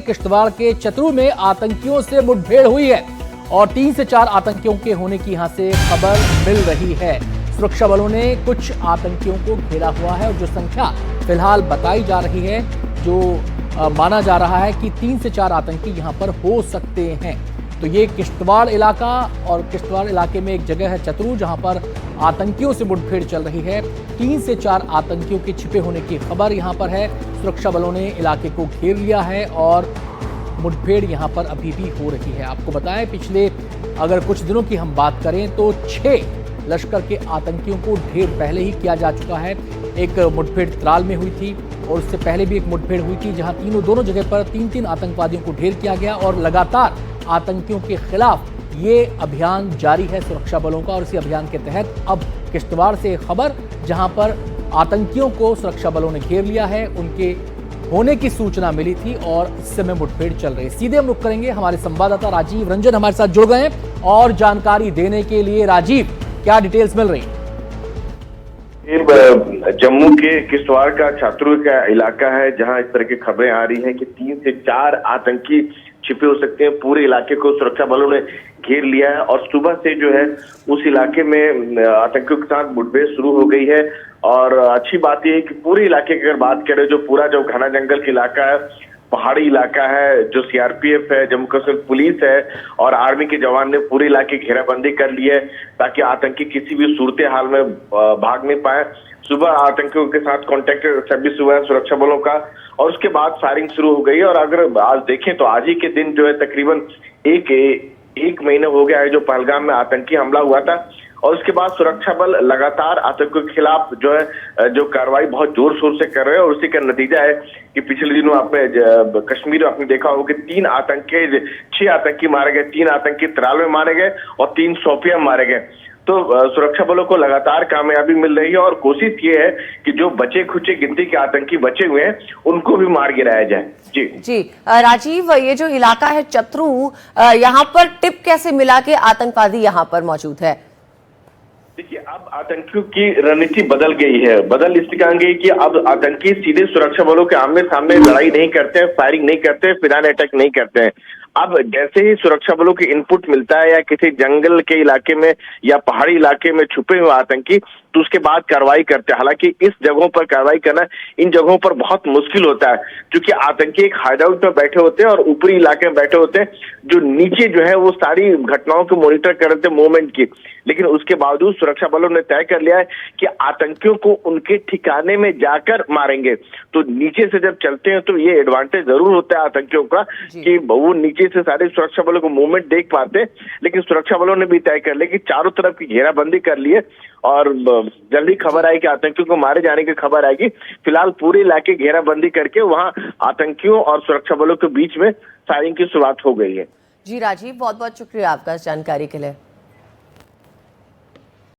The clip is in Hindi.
किश्तवाड़ के चतरू में आतंकियों से मुठभेड़ हुई है और 3 से 4 आतंकियों के होने की यहां से खबर मिल रही है। सुरक्षा बलों ने कुछ आतंकियों को घेरा हुआ है और जो संख्या फिलहाल बताई जा रही है, जो माना जा रहा है कि 3 से 4 आतंकी यहां पर हो सकते हैं। तो ये किश्तवाड़ इलाका, और किश्तवाड़ इलाके में एक जगह है चतरू जहां पर आतंकियों से मुठभेड़ चल रही है। 3 से 4 आतंकियों के छिपे होने की खबर यहां पर है। सुरक्षा बलों ने इलाके को घेर लिया है और मुठभेड़ यहां पर अभी भी हो रही है। आपको बताएं, पिछले अगर कुछ दिनों की हम बात करें तो 6 लश्कर के आतंकियों को ढेर पहले ही किया जा चुका है। एक मुठभेड़ त्राल में हुई थी और उससे पहले भी एक मुठभेड़ हुई थी जहां दोनों जगह पर 3-3 आतंकवादियों को ढेर किया गया और लगातार आतंकियों के खिलाफ ये अभियान जारी है सुरक्षा बलों का। और इसी अभियान के तहत अब किश्तवाड़ से खबर, जहां पर आतंकियों को सुरक्षा बलों ने घेर लिया है, उनके होने की सूचना मिली थी और इस समय मुठभेड़ चल रही है। सीधे हम रुख करेंगे, हमारे संवाददाता राजीव रंजन हमारे साथ जुड़ गए हैं और जानकारी देने के लिए। राजीव, क्या डिटेल्स मिल रही है? जम्मू के किश्तवाड़ का छात्रों का इलाका है जहां इस तरह की खबरें आ रही हैं कि 3 से 4 आतंकी छिपे हो सकते हैं। पूरे इलाके को सुरक्षा बलों ने घेर लिया है और सुबह से जो है उस इलाके में आतंकियों के साथ मुठभेड़ शुरू हो गई है। और अच्छी बात यह है कि पूरे इलाके की अगर बात करें, जो पूरा जो घना जंगल का इलाका है, पहाड़ी इलाका है, जो सीआरपीएफ है, जम्मू कश्मीर पुलिस है और आर्मी के जवान ने पूरे इलाके की घेराबंदी कर ली है ताकि आतंकी किसी भी सूरत हाल में भाग नहीं पाए। सुबह आतंकियों के साथ कॉन्टेक्ट सर्विस हुआ है सुरक्षा बलों का और उसके बाद फायरिंग शुरू हो गई। और अगर आज देखें तो आज ही के दिन जो है तकरीबन एक महीने हो गया है जो पहलगाम में आतंकी हमला हुआ था। और उसके बाद सुरक्षा बल लगातार आतंकियों के खिलाफ जो है जो कार्रवाई बहुत जोर शोर से कर रहे हैं। और उसी का नतीजा है कि पिछले दिनों आपने कश्मीर में आपने देखा होगा कि 6 आतंकी मारे गए, 3 आतंकी त्राल में मारे गए और 3 शोपियां मारे गए। तो सुरक्षा बलों को लगातार कामयाबी मिल रही है और कोशिश ये है कि जो बचे खुचे गिनती के आतंकी बचे हुए हैं उनको भी मार गिराया जाए। जी राजीव, ये जो इलाका है चतरू, यहाँ पर टिप कैसे मिला कि आतंकवादी यहाँ पर मौजूद है? देखिए, अब आतंकियों की रणनीति बदल गई है। बदल इसलिए कहेंगे कि अब आतंकी सीधे सुरक्षा बलों के आमने सामने लड़ाई नहीं करते हैं, फायरिंग नहीं करते हैं, फिरान अटैक नहीं करते हैं। अब जैसे ही सुरक्षा बलों की इनपुट मिलता है या किसी जंगल के इलाके में या पहाड़ी इलाके में छुपे हुए आतंकी, तो उसके बाद कार्रवाई करते हैं। हालांकि इस जगहों पर कार्रवाई करना इन जगहों पर बहुत मुश्किल होता है क्योंकि आतंकी एक हाइडआउट में बैठे होते हैं और ऊपरी इलाके में बैठे होते हैं, जो नीचे जो है वो सारी घटनाओं को मॉनिटर कर रहे थे मूवमेंट की। लेकिन उसके बावजूद सुरक्षा बलों ने तय कर लिया है कि आतंकियों को उनके ठिकाने में जाकर मारेंगे। तो नीचे से जब चलते हैं तो ये एडवांटेज जरूर होता है आतंकियों का कि वो नीचे से सारे सुरक्षा बलों को मूवमेंट देख पाते हैं। लेकिन सुरक्षा बलों ने भी तय कर लिया कि चारों तरफ की घेराबंदी कर ली है और जल्दी खबर आई कि आतंकियों को मारे जाने की खबर आएगी। फिलहाल पूरे इलाके घेराबंदी करके वहां आतंकियों और सुरक्षा बलों के बीच में फायरिंग की शुरुआत हो गई है। जी राजीव, बहुत बहुत शुक्रिया आपका इस जानकारी के लिए।